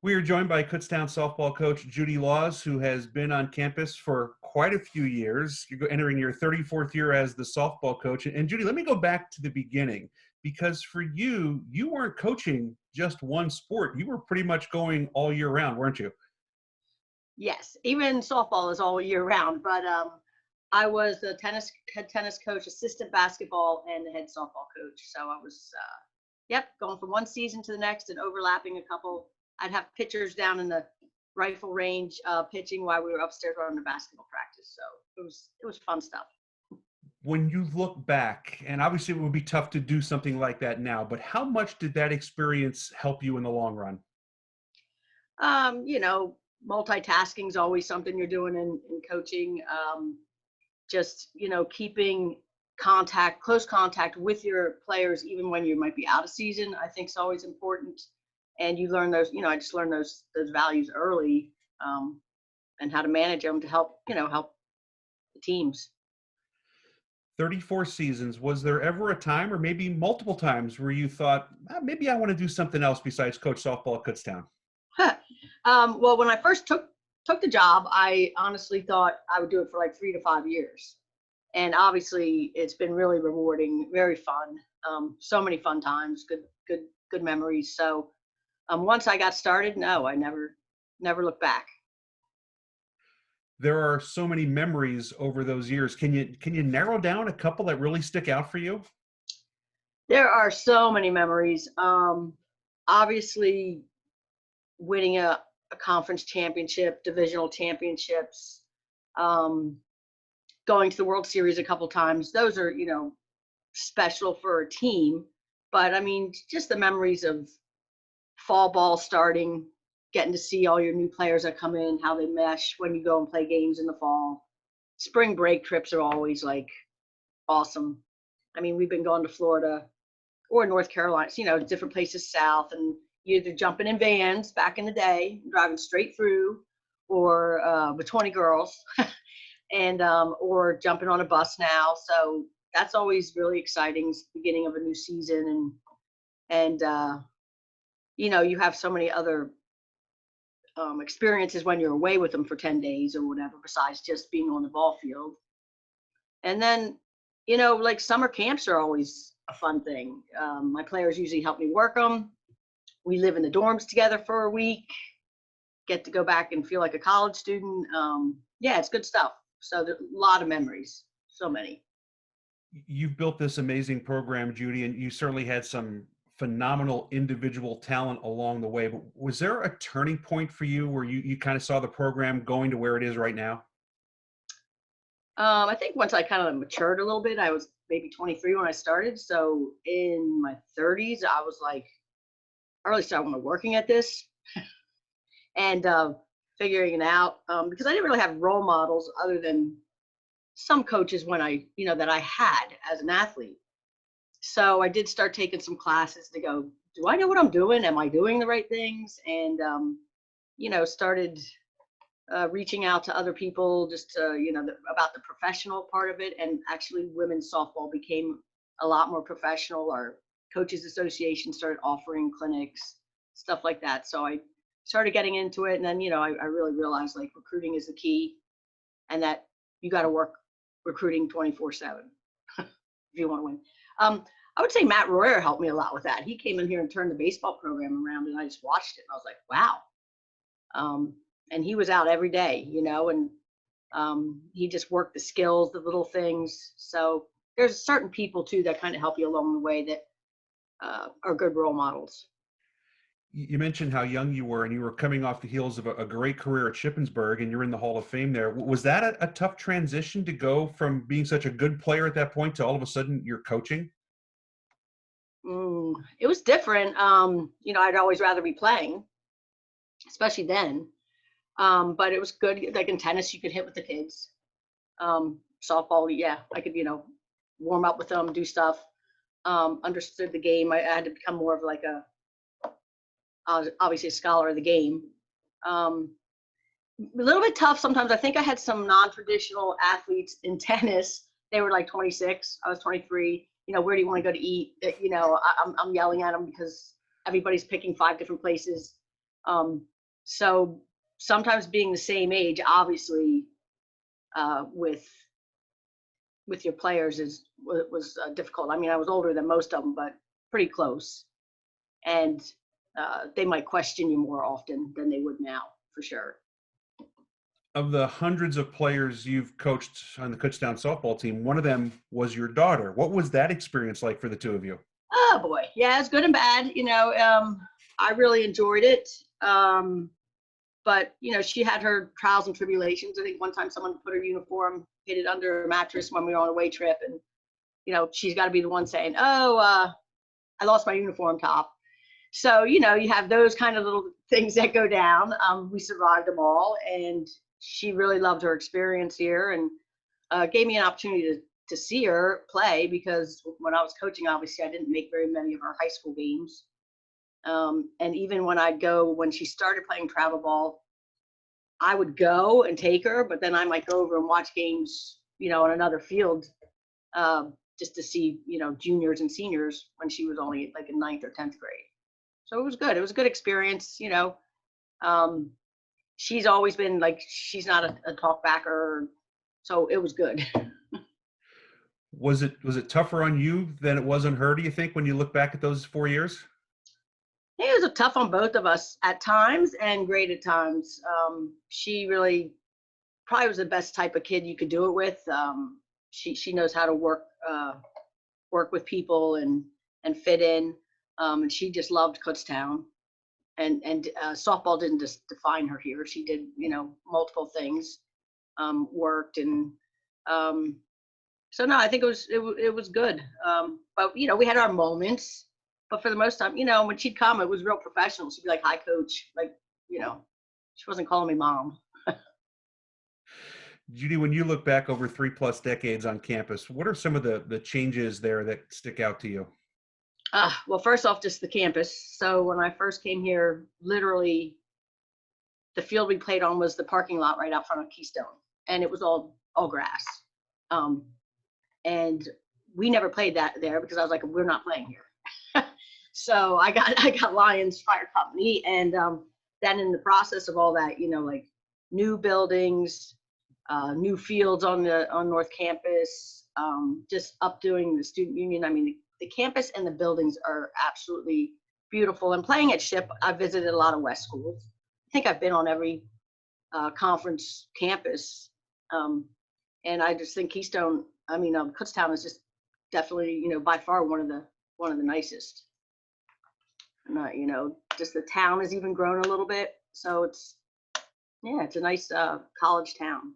We are joined by Kutztown softball coach Judy Lawes, who has been on campus for quite a few years. You're entering your 34th year as the softball coach. And Judy, let me go back to the beginning, because for you, you weren't coaching just one sport. You were pretty much going all year round, weren't you? Yes, even softball is all year round, but I was the head tennis coach, assistant basketball, and the head softball coach. So I was, going from one season to the next and overlapping a couple. I'd have pitchers down in the rifle range pitching while we were upstairs on the basketball practice. So it was fun stuff. When you look back, and obviously it would be tough to do something like that now, but how much did that experience help you in the long run? You know, multitasking is always something you're doing in coaching. Just, keeping close contact with your players, even when you might be out of season, I think is always important. And you learn those, I just learned those values early, and how to manage them to help the teams. 34 seasons. Was there ever a time, or maybe multiple times, where you thought, maybe I want to do something else besides coach softball at Kutztown? Well, when I first took the job, I honestly thought I would do it for like 3 to 5 years. And obviously it's been really rewarding, very fun. So many fun times, good memories. So once I got started, no, I never looked back. There are so many memories over those years. Can you narrow down a couple that really stick out for you? There are so many memories. Obviously winning a conference championship, divisional championships, going to the World Series a couple times. Those are, special for a team. But I mean, just the memories of fall ball starting, getting to see all your new players that come in, how they mesh when you go and play games in the fall. Spring break trips are always like awesome. I mean, we've been going to Florida or North Carolina, different places south, and you're either jumping in vans back in the day, driving straight through, or with 20 girls, and or jumping on a bus now. So that's always really exciting. It's the beginning of a new season, and you have so many other experiences when you're away with them for 10 days or whatever, besides just being on the ball field. And then, like summer camps are always a fun thing. My players usually help me work them. We live in the dorms together for a week, get to go back and feel like a college student. Yeah, it's good stuff. So there's a lot of memories, so many. You've built this amazing program, Judy, and you certainly had some phenomenal individual talent along the way. But was there a turning point for you where you kind of saw the program going to where it is right now? I think once I kind of matured a little bit, I was maybe 23 when I started. So in my 30s, I was like, I really started working at this and figuring it out, because I didn't really have role models other than some coaches when that I had as an athlete. So I did start taking some classes to go, do I know what I'm doing? Am I doing the right things? And, started reaching out to other people just to, about the professional part of it. And actually women's softball became a lot more professional. Our coaches association started offering clinics, stuff like that. So I started getting into it. And then, I really realized like recruiting is the key, and that you got to work recruiting 24/7 if you want to win. I would say Matt Royer helped me a lot with that. He came in here and turned the baseball program around, and I just watched it. And I was like, wow. And he was out every day, and he just worked the skills, the little things. So there's certain people too that kind of help you along the way that are good role models. You mentioned how young you were, and you were coming off the heels of a great career at Shippensburg, and you're in the Hall of Fame there. Was that a tough transition to go from being such a good player at that point to all of a sudden you're coaching? It was different. I'd always rather be playing, especially then. But it was good. Like in tennis, you could hit with the kids. Softball, yeah, I could, warm up with them, do stuff. Understood the game. I had to become more of like obviously a scholar of the game. A little bit tough sometimes. I think I had some non-traditional athletes in tennis. They were like 26. I was 23. Where do you want to go to eat? I'm yelling at them because everybody's picking 5 different places. So sometimes being the same age, obviously, with your players was difficult. I mean, I was older than most of them, but pretty close, and they might question you more often than they would now, for sure. Of the hundreds of players you've coached on the Kutztown softball team, one of them was your daughter. What was that experience like for the two of you? Oh boy, yeah, it's good and bad. I really enjoyed it. But she had her trials and tribulations. I think one time someone put her uniform, hid it under a mattress when we were on a away trip, and she's got to be the one saying, "Oh, I lost my uniform top." So you have those kind of little things that go down. We survived them all, and she really loved her experience here, and gave me an opportunity to see her play, because when I was coaching, obviously I didn't make very many of our high school games. And even when she started playing travel ball, I would go and take her, but then I might go over and watch games, on another field, just to see, juniors and seniors when she was only like in ninth or 10th grade. So it was good. It was a good experience. She's always been like, she's not a talk backer. So it was good. Was it tougher on you than it was on her, do you think, when you look back at those 4 years? It was tough on both of us at times and great at times. She really probably was the best type of kid you could do it with. She knows how to work with people and fit in. And she just loved Kutztown. And softball didn't just define her here. She did, multiple things, worked, and so no, I think it was good. But we had our moments. But for the most time, when she'd come, it was real professional. She'd be like, "Hi, coach." Like, she wasn't calling me mom. Judy, when you look back over 3+ decades on campus, what are some of the changes there that stick out to you? Well, first off, just the campus. So when I first came here, literally the field we played on was the parking lot right out front of Keystone, and it was all grass. And we never played that there because I was like, "We're not playing here." So I got Lions Fire Company, and then in the process of all that, like new buildings, new fields on North Campus, just updoing the student union. I mean, the campus and the buildings are absolutely beautiful. And playing at SHIP, I visited a lot of West schools. I think I've been on every conference campus, and I just think Kutztown is just definitely, by far one of the nicest. And just the town has even grown a little bit, so it's a nice college town.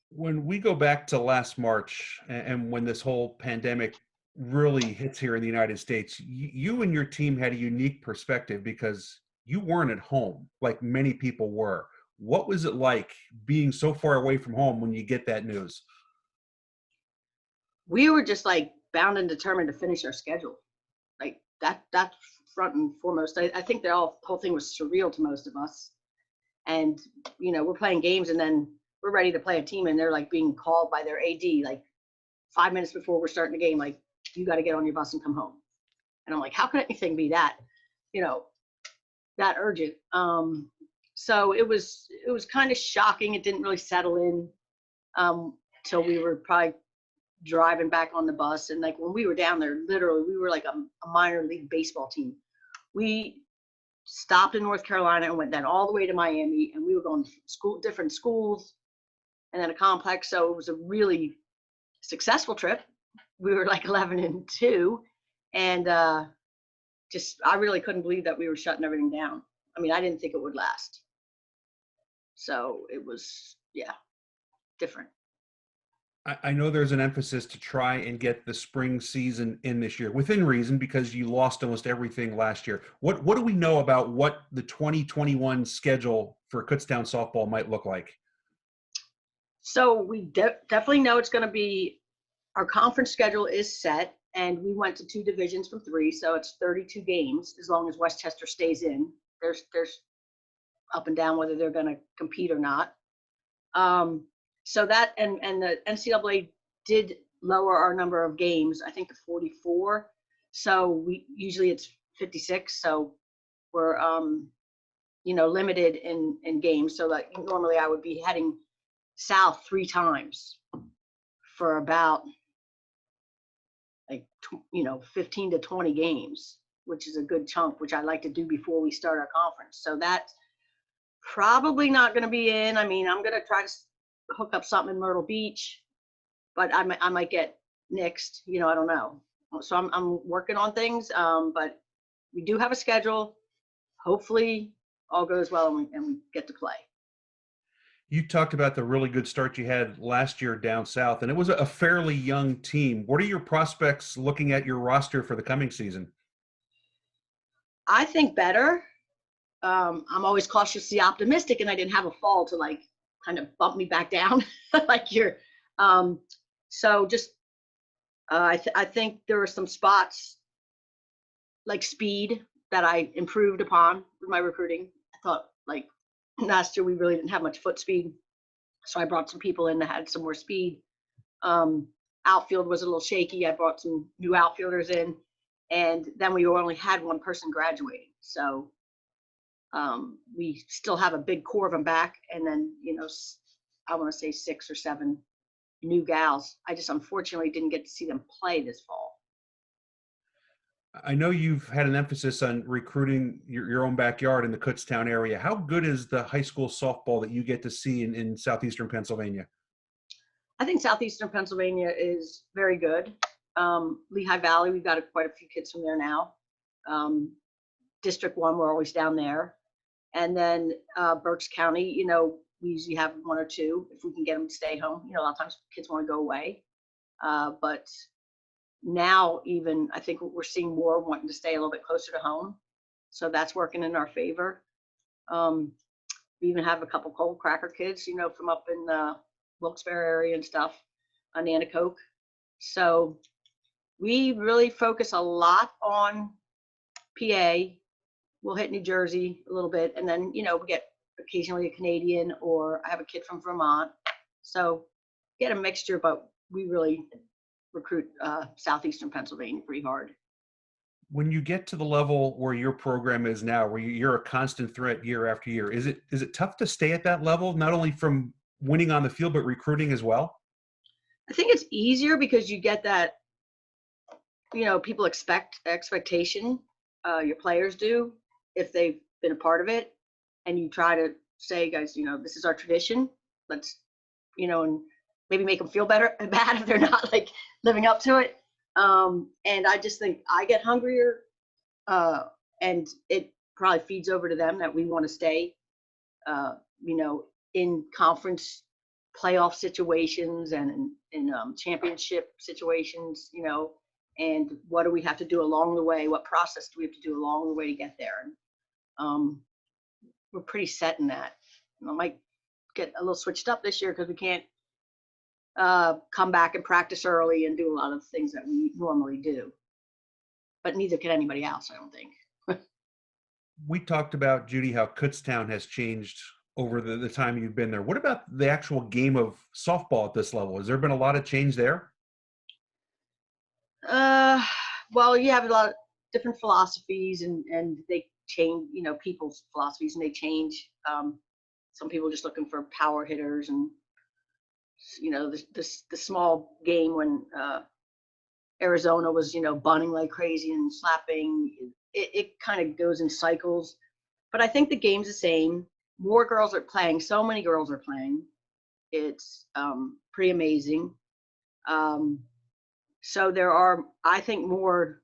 When we go back to last March, and when this whole pandemic really hits here in the United States, you and your team had a unique perspective because you weren't at home like many people were. What was it like being so far away from home when you get that news? We were just like bound and determined to finish our schedule. Like that's front and foremost. I think the whole thing was surreal to most of us. And we're playing games, and then we're ready to play a team, and they're like being called by their AD like 5 minutes before we're starting the game, like, "You got to get on your bus and come home." And I'm like, how could anything be that urgent? So it was kind of shocking. It didn't really settle in till we were probably driving back on the bus. And like when we were down there, literally we were like a minor league baseball team. We stopped in North Carolina and went then all the way to Miami, and we were going to different schools and then a complex. So it was a really successful trip. We were like 11-2, and I really couldn't believe that we were shutting everything down. I mean, I didn't think it would last. So it was, different. I know there's an emphasis to try and get the spring season in this year, within reason, because you lost almost everything last year. What do we know about what the 2021 schedule for Kutztown softball might look like? So we definitely know it's going to be, our conference schedule is set, and we went to 2 divisions from 3, so it's 32 games as long as Westchester stays in. There's up and down whether they're going to compete or not. So that, and the NCAA did lower our number of games, I think, to 44. So usually it's 56. So we're limited in games. So like normally I would be heading south 3 times for about like 15 to 20 games, which is a good chunk, which I like to do before we start our conference. So that's probably not going to be in. I mean, I'm going to try to hook up something in Myrtle Beach, but I might get nixed. I don't know. So I'm working on things, but we do have a schedule. Hopefully all goes well and we get to play. You talked about the really good start you had last year down south, and it was a fairly young team. What are your prospects looking at your roster for the coming season? I think better. I'm always cautiously optimistic, and I didn't have a fall to like kind of bump me back down like you're. So just I think there are some spots like speed that I improved upon with my recruiting. I thought like last year we really didn't have much foot speed, so I brought some people in that had some more speed. Outfield was a little shaky. I brought some new outfielders in, and then we only had one person graduating. So we still have a big core of them back, and then I want to say 6 or 7 new gals. I just unfortunately didn't get to see them play this fall. I know you've had an emphasis on recruiting your own backyard in the Kutztown area. How good is the high school softball that you get to see in southeastern Pennsylvania? I think southeastern Pennsylvania is very good. Lehigh Valley, we've got quite a few kids from there now. District 1, we're always down there. And then Berks County, we usually have 1 or 2 if we can get them to stay home. A lot of times kids want to go away. But now even I think we're seeing more wanting to stay a little bit closer to home. So that's working in our favor. We even have a couple cold cracker kids, from up in the Wilkes-Barre area and stuff, on Nanticoke. So we really focus a lot on PA. We'll hit New Jersey a little bit, and then we get occasionally a Canadian, or I have a kid from Vermont. So get a mixture, but we really recruit southeastern Pennsylvania pretty hard. When you get to the level where your program is now, where you're a constant threat year after year, is it tough to stay at that level, not only from winning on the field, but recruiting as well? I think it's easier because you get that, people expectation, your players do, if they've been a part of it, and you try to say, guys, this is our tradition. Let's, and maybe make them feel bad if they're not like living up to it. And I just think I get hungrier, and it probably feeds over to them that we want to stay, in conference playoff situations and in championship situations, and what do we have to do along the way? What process do we have to do along the way to get there? And we're pretty set in that. I might get a little switched up this year because we can't come back and practice early and do a lot of things that we normally do. But neither can anybody else, I don't think. We talked about, Judy, how Kutztown has changed over the time you've been there. What about the actual game of softball at this level? Has there been a lot of change there? Well, you have a lot of different philosophies, and they change, people's philosophies, and they change. Some people are just looking for power hitters, and the small game when Arizona was bunting like crazy and slapping. It kind of goes in cycles, but I think the game's the same. More girls are playing. So many girls are playing. It's pretty amazing. So there are, I think, more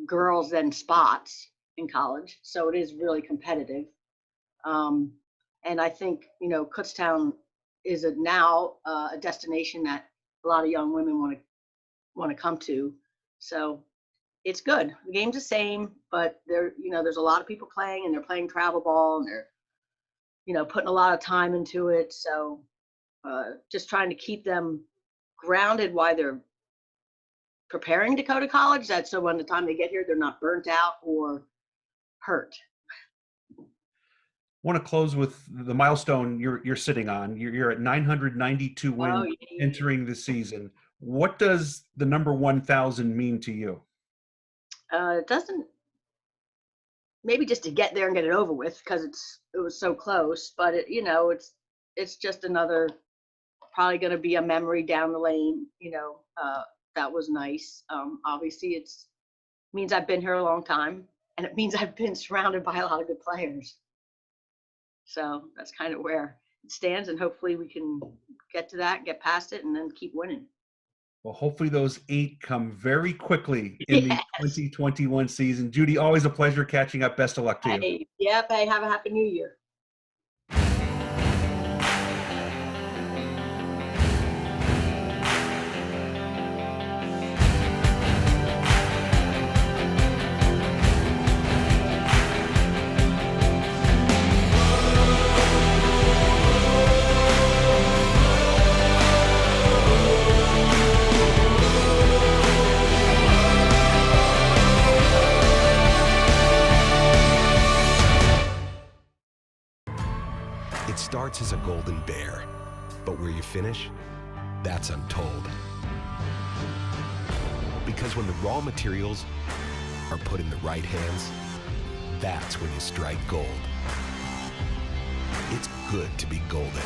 girls than spots in college. So it is really competitive. And I think, Kutztown is now a destination that a lot of young women want to come to. So it's good. The game's the same, but there's a lot of people playing, and they're playing travel ball, and they're, putting a lot of time into it. So just trying to keep them grounded while they're preparing to go to college. That's so when the time they get here, they're not burnt out or hurt. Want to close with the milestone you're sitting on. You're at 992 wins entering the season. What does the number 1,000 mean to you? It doesn't maybe just to get there and get it over with because it was so close. But it's just another probably going to be a memory down the lane. That was nice. Obviously, it's means I've been here a long time, and it means I've been surrounded by a lot of good players. So that's kind of where it stands, and hopefully we can get to that, get past it, and then keep winning. Well, hopefully those 8 come very quickly in the Yes. 2021 season. Judy, always a pleasure catching up. Best of luck to you. Hey, yep. Hey, have a happy New Year. It starts as a golden bear, but where you finish, that's untold. Because when the raw materials are put in the right hands, that's when you strike gold. It's good to be golden.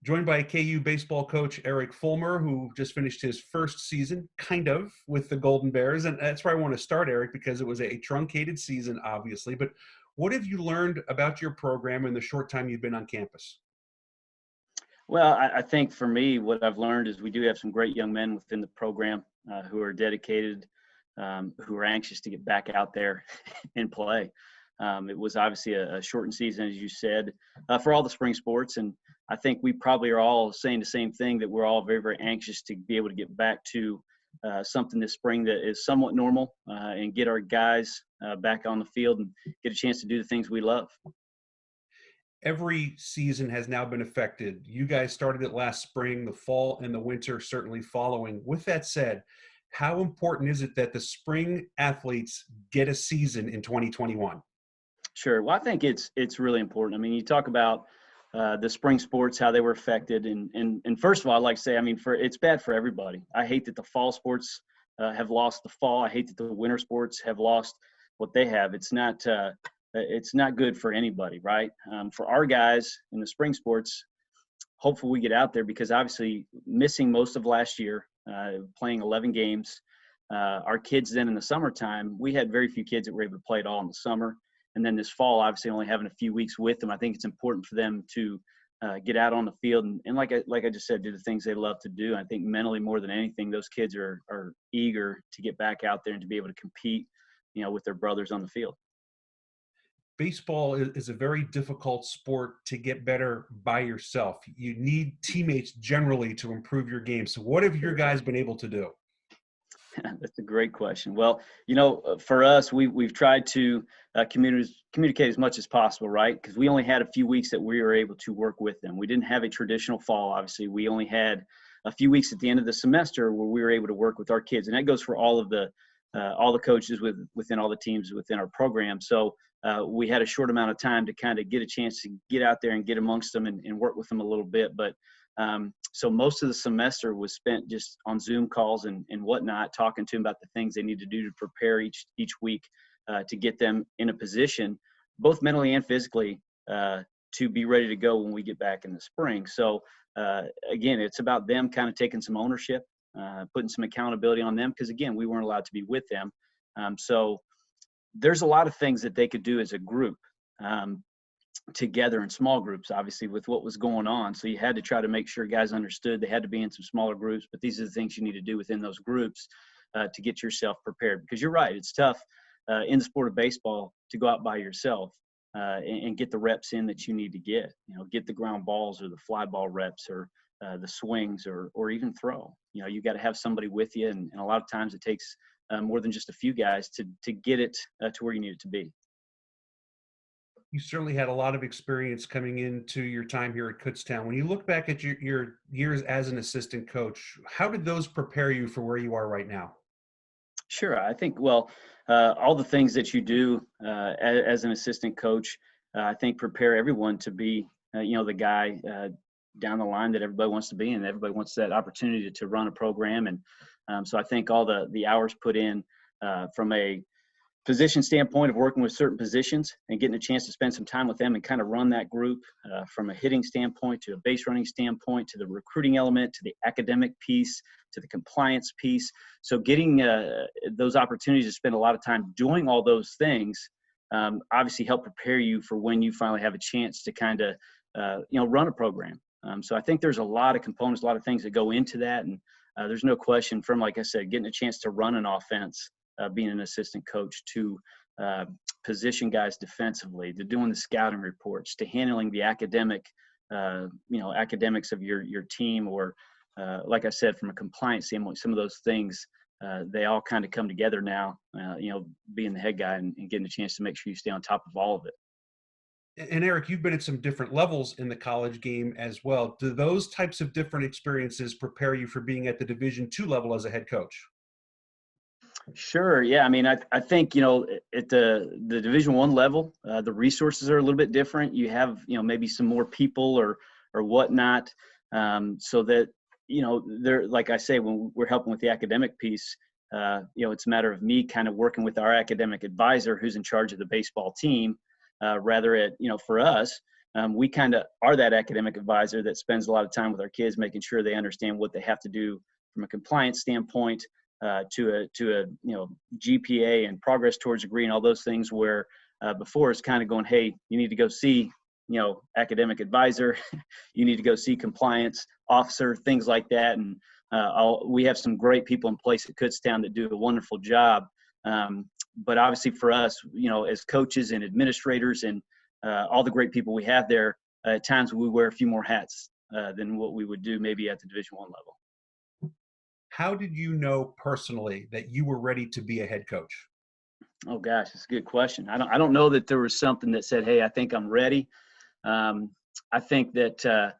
Joined by KU baseball coach Eric Folmar, who just finished his first season, kind of, with the Golden Bears. And that's where I want to start, Eric, because it was a truncated season, obviously. But what have you learned about your program in the short time you've been on campus? Well, I think for me, what I've learned is we do have some great young men within the program who are dedicated, who are anxious to get back out there and play. It was obviously a shortened season, as you said, for all the spring sports. And I think we probably are all saying the same thing, that we're all very, very anxious to be able to get back to something this spring that is somewhat normal and get our guys back on the field and get a chance to do the things we love. Every season has now been affected. You guys started it last spring, the fall and the winter certainly following. With that said, how important is it that the spring athletes get a season in 2021? Sure. Well, I think it's really important. I mean, you talk about the spring sports, how they were affected, and first of all, I'd like to say, I mean, it's bad for everybody. I hate that the fall sports have lost the fall. I hate that the winter sports have lost what they have. It's not good for anybody, right? For our guys in the spring sports, hopefully we get out there, because obviously missing most of last year, playing 11 games. Our kids then in the summertime, we had very few kids that were able to play at all in the summer. And then this fall, obviously only having a few weeks with them, I think it's important for them to get out on the field and like I just said, do the things they love to do. I think mentally more than anything, those kids are eager to get back out there and to be able to compete, with their brothers on the field. Baseball is a very difficult sport to get better by yourself. You need teammates generally to improve your game. So what have your guys been able to do? That's a great question. Well, for us, we've tried to communicate as much as possible, right? Because we only had a few weeks that we were able to work with them. We didn't have a traditional fall, obviously. We only had a few weeks at the end of the semester where we were able to work with our kids, and that goes for all the coaches within all the teams within our program. So we had a short amount of time to kind of get a chance to get out there and get amongst them and work with them a little bit. But so most of the semester was spent just on Zoom calls and whatnot, talking to them about the things they need to do to prepare each week to get them in a position, both mentally and physically, to be ready to go when we get back in the spring. So again, it's about them kind of taking some ownership, putting some accountability on them, because again, we weren't allowed to be with them. So there's a lot of things that they could do as a group. Together in small groups, obviously, with what was going on. So you had to try to make sure guys understood they had to be in some smaller groups, but these are the things you need to do within those groups to get yourself prepared. Because you're right, it's tough in the sport of baseball to go out by yourself and get the reps in that you need to get the ground balls or the fly ball reps or the swings or even throw. You got to have somebody with you, and a lot of times it takes more than just a few guys to get it to where you need it to be. You certainly had a lot of experience coming into your time here at Kutztown. When you look back at your years as an assistant coach, how did those prepare you for where you are right now? Sure. I think, well, all the things that you do as an assistant coach, I think prepare everyone to be, the guy down the line that everybody wants to be, and everybody wants that opportunity to run a program. And so I think all the hours put in from a position standpoint of working with certain positions and getting a chance to spend some time with them and kind of run that group from a hitting standpoint to a base running standpoint to the recruiting element to the academic piece to the compliance piece. So getting those opportunities to spend a lot of time doing all those things obviously help prepare you for when you finally have a chance to kind of run a program. So I think there's a lot of components, a lot of things that go into that. And there's no question from, like I said, getting a chance to run an offense, being an assistant coach, to position guys defensively, to doing the scouting reports, to handling the academics of your team, or like I said, from a compliance standpoint, some of those things, they all kind of come together now, being the head guy and getting a chance to make sure you stay on top of all of it. And Eric, you've been at some different levels in the college game as well. Do those types of different experiences prepare you for being at the Division II level as a head coach? Sure. Yeah. I mean, I think, at the Division I level, the resources are a little bit different. You have, maybe some more people or whatnot. So that, they're, like I say, when we're helping with the academic piece, it's a matter of me kind of working with our academic advisor who's in charge of the baseball team, for us, we kind of are that academic advisor that spends a lot of time with our kids, making sure they understand what they have to do from a compliance standpoint, to a GPA and progress towards degree and all those things, where before it's kind of going, hey, you need to go see academic advisor, you need to go see compliance officer, things like that. And we have some great people in place at Kutztown that do a wonderful job. But obviously for us, as coaches and administrators and all the great people we have there, at times we wear a few more hats than what we would do maybe at the Division I level. How did you know personally that you were ready to be a head coach? Oh gosh, that's a good question. I don't know that there was something that said, hey, I think I'm ready. I think that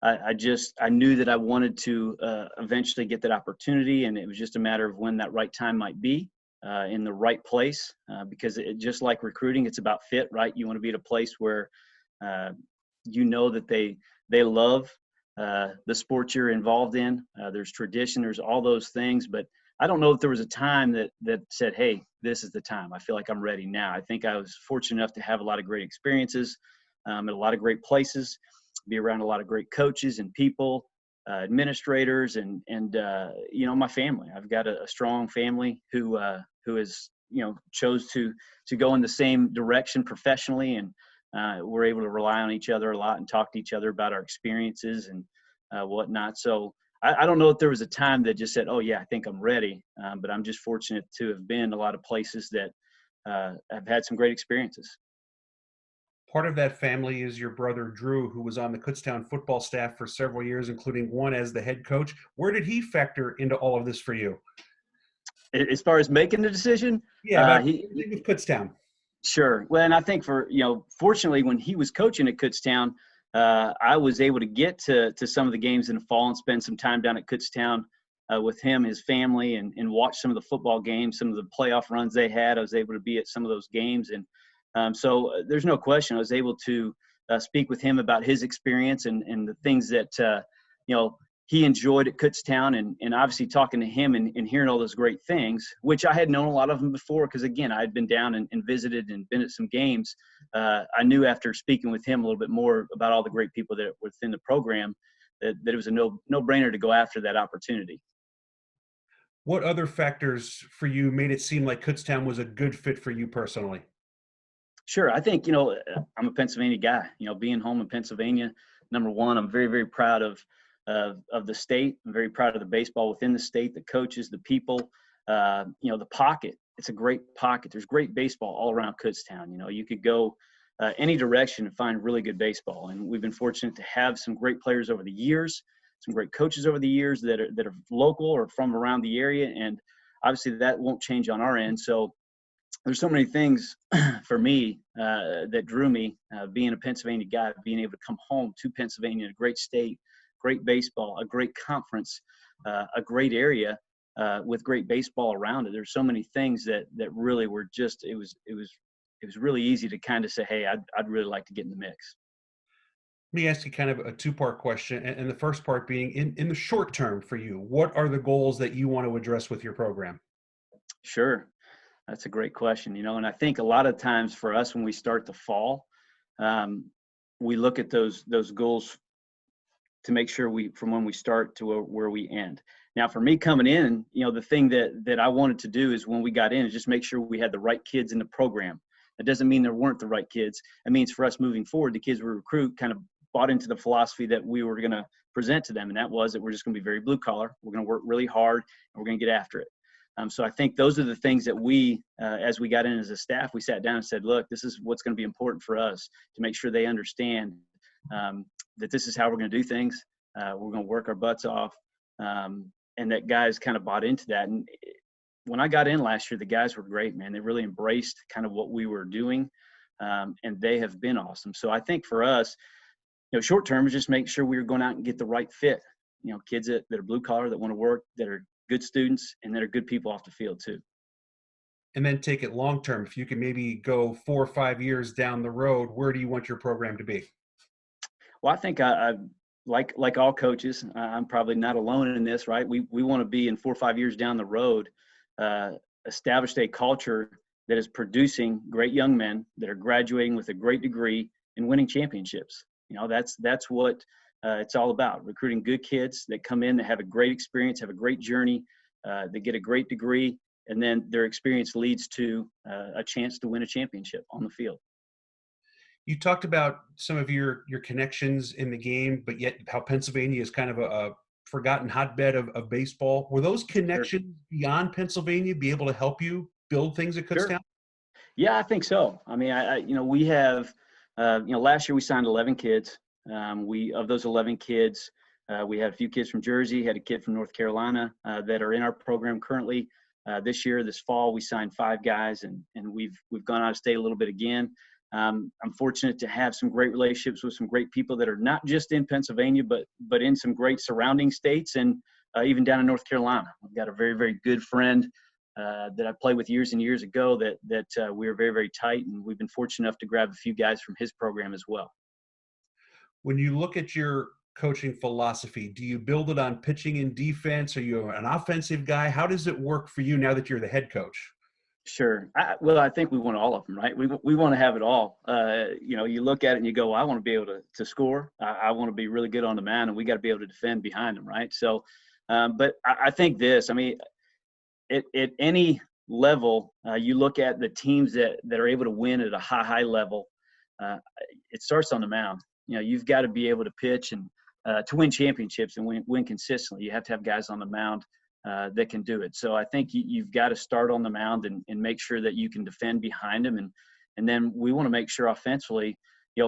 I knew that I wanted to eventually get that opportunity, and it was just a matter of when that right time might be in the right place, because just like recruiting, it's about fit, right? You want to be at a place where that they love the sport you're involved in. There's tradition, there's all those things, but I don't know if there was a time that said, hey, this is the time. I feel like I'm ready now. I think I was fortunate enough to have a lot of great experiences at a lot of great places, be around a lot of great coaches and people, administrators, and my family. I've got a strong family who has, chose to go in the same direction professionally, and we're able to rely on each other a lot and talk to each other about our experiences and whatnot. So I don't know if there was a time that just said, oh yeah, I think I'm ready. But I'm just fortunate to have been a lot of places that have had some great experiences. Part of that family is your brother, Drew, who was on the Kutztown football staff for several years, including one as the head coach. Where did he factor into all of this for you? As far as making the decision? Yeah, he with Kutztown. Sure. Well, and I think fortunately, when he was coaching at Kutztown, I was able to get to some of the games in the fall and spend some time down at Kutztown with him, his family, and watch some of the football games, some of the playoff runs they had. I was able to be at some of those games. And so there's no question I was able to speak with him about his experience and the things that, he enjoyed at Kutztown, and obviously talking to him and hearing all those great things, which I had known a lot of them before, because again, I had been down and visited and been at some games. I knew after speaking with him a little bit more about all the great people that were within the program that it was a no-brainer to go after that opportunity. What other factors for you made it seem like Kutztown was a good fit for you personally? Sure. I think, I'm a Pennsylvania guy, being home in Pennsylvania. Number one, I'm very, very proud of the state. I'm very proud of the baseball within the state, the coaches, the people, the pocket. It's a great pocket. There's great baseball all around Kutztown. You could go any direction and find really good baseball. And we've been fortunate to have some great players over the years, some great coaches over the years that are local or from around the area. And obviously that won't change on our end. So there's so many things for me that drew me, being a Pennsylvania guy, being able to come home to Pennsylvania, a great state, great baseball, a great conference, a great area. with great baseball around it. There's so many things that really were just, it was really easy to kind of say, hey, I'd really like to get in the mix. Let me ask you kind of a two-part question, and the first part being, in the short term for you, what are the goals that you want to address with your program? Sure. That's a great question, and I think a lot of times for us when we start the fall, we look at those goals to make sure from when we start to where we end. Now, for me coming in, the thing that I wanted to do is when we got in is just make sure we had the right kids in the program. That doesn't mean there weren't the right kids. It means for us moving forward, the kids we recruit kind of bought into the philosophy that we were going to present to them, and that was that we're just going to be very blue collar. We're going to work really hard, and we're going to get after it. So I think those are the things that we, as we got in as a staff, we sat down and said, look, this is what's going to be important for us to make sure they understand that this is how we're going to do things. We're going to work our butts off, and that guys kind of bought into that. And when I got in last year, the guys were great, man. They really embraced kind of what we were doing, and they have been awesome. So I think for us, short term is just make sure we're going out and get the right fit. Kids that are blue collar, that want to work, that are good students, and that are good people off the field too. And then take it long term. If you can maybe go 4 or 5 years down the road, where do you want your program to be? Well, I think I like all coaches, I'm probably not alone in this, right? We want to be in 4 or 5 years down the road, established a culture that is producing great young men that are graduating with a great degree and winning championships. That's what it's all about, recruiting good kids that come in, that have a great experience, have a great journey, they get a great degree, and then their experience leads to a chance to win a championship on the field. You talked about some of your connections in the game, but yet how Pennsylvania is kind of a forgotten hotbed of baseball. Were those connections beyond Pennsylvania be able to help you build things at Kutztown? Sure. Yeah, I think so. I mean, we have, last year we signed 11 kids. Of those 11 kids, we had a few kids from Jersey, had a kid from North Carolina that are in our program currently. This fall, we signed 5 guys, and we've gone out of state a little bit again. I'm fortunate to have some great relationships with some great people that are not just in Pennsylvania, but in some great surrounding states, and even down in North Carolina. I've got a very, very good friend that I played with years and years ago that we were very, very tight, and we've been fortunate enough to grab a few guys from his program as well. When you look at your coaching philosophy, do you build it on pitching and defense? Are you an offensive guy? How does it work for you now that you're the head coach? Sure. I think we want all of them, right? We want to have it all. You look at it and you go, well, I want to be able to score. I want to be really good on the mound, and we got to be able to defend behind them, right? So, but I think this, I mean, at any level, you look at the teams that are able to win at a high level, it starts on the mound. You've got to be able to pitch and to win championships and win consistently. You have to have guys on the mound that can do it. So I think you've got to start on the mound and make sure that you can defend behind them. And then we want to make sure offensively,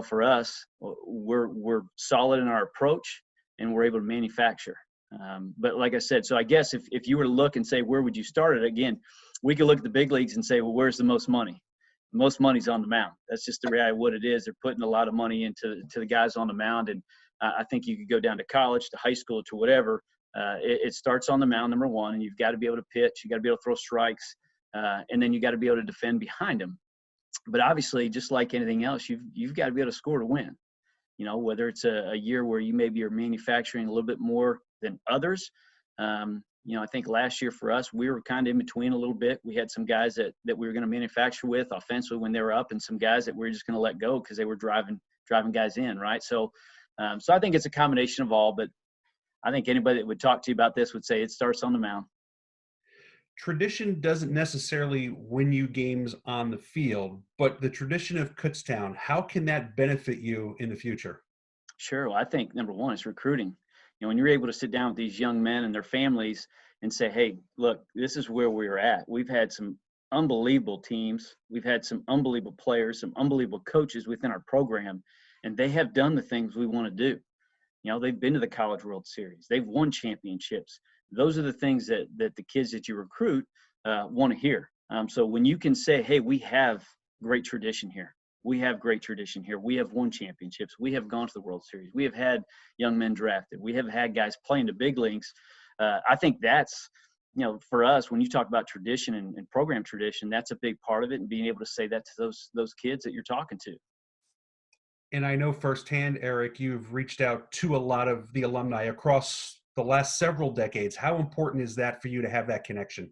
for us, we're solid in our approach and we're able to manufacture. But like I said, so I guess if you were to look and say, where would you start it? Again, we could look at the big leagues and say, well, where's the most money? Most money's on the mound. That's just the reality of what it is. They're putting a lot of money into the guys on the mound. And I think you could go down to college, to high school, to whatever. It starts on the mound, number one, and you've got to be able to pitch. You got to be able to throw strikes, and then you got to be able to defend behind them. But obviously, just like anything else, you've got to be able to score to win. Whether it's a year where you maybe are manufacturing a little bit more than others. I think last year for us, we were kind of in between a little bit. We had some guys that we were going to manufacture with offensively when they were up, and some guys that we were just going to let go because they were driving guys in, right? So I think it's a combination of all, but I think anybody that would talk to you about this would say it starts on the mound. Tradition doesn't necessarily win you games on the field, but the tradition of Kutztown, how can that benefit you in the future? Sure. Well, I think number one is recruiting. When you're able to sit down with these young men and their families and say, hey, look, this is where we're at. We've had some unbelievable teams. We've had some unbelievable players, some unbelievable coaches within our program, and they have done the things we want to do. They've been to the College World Series. They've won championships. Those are the things that the kids that you recruit want to hear. So when you can say, hey, we have great tradition here. We have great tradition here. We have won championships. We have gone to the World Series. We have had young men drafted. We have had guys playing the big leagues. I think that's for us, when you talk about tradition and program tradition, that's a big part of it, and being able to say that to those kids that you're talking to. And I know firsthand, Eric, you've reached out to a lot of the alumni across the last several decades. How important is that for you to have that connection?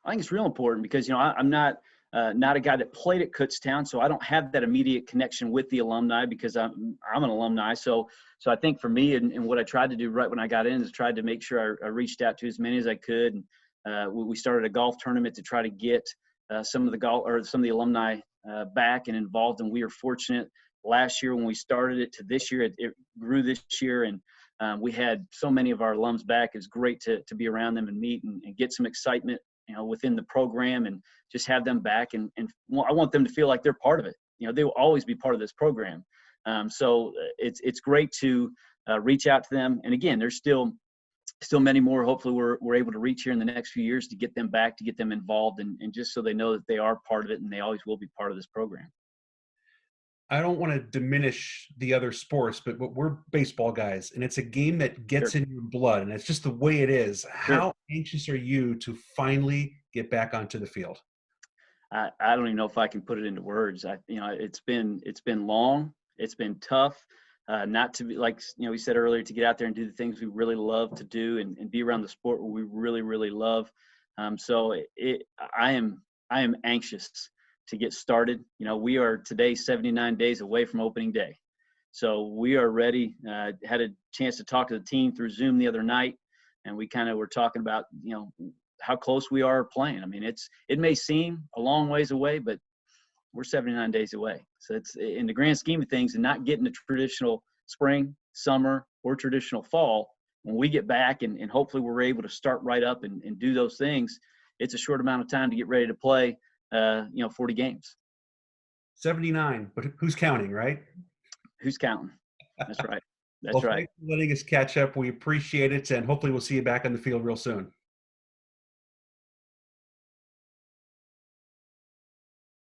I think it's real important because, I'm not a guy that played at Kutztown, so I don't have that immediate connection with the alumni because I'm an alumni. So I think for me and what I tried to do right when I got in is tried to make sure I reached out to as many as I could. We started a golf tournament to try to get some of the alumni back and involved, and we are fortunate. Last year when we started it to this year, it grew this year, and we had so many of our alums back. It was great to be around them and meet and get some excitement, within the program, and just have them back. And I want them to feel like they're part of it. They will always be part of this program. So it's great to reach out to them. And again, there's still many more. Hopefully we're able to reach here in the next few years to get them back, to get them involved, and just so they know that they are part of it and they always will be part of this program. I don't want to diminish the other sports, but we're baseball guys, and it's a game that gets in your blood, and it's just the way it is. How anxious are you to finally get back onto the field? I don't even know if I can put it into words. It's been long. It's been tough. Not to be, like, we said earlier, to get out there and do the things we really love to do and be around the sport where we really, really love. So I am anxious to get started. We are today 79 days away from opening day. So we are ready. Had a chance to talk to the team through Zoom the other night, and we kind of were talking about, how close we are playing. I mean, it may seem a long ways away, but we're 79 days away. So it's, in the grand scheme of things, and not getting the traditional spring, summer, or traditional fall, when we get back and hopefully we're able to start right up and do those things, it's a short amount of time to get ready to play 40 games. 79, but who's counting, right? Who's counting? That's right. That's Well, right. thanks for letting us catch up. We appreciate it, and hopefully we'll see you back on the field real soon.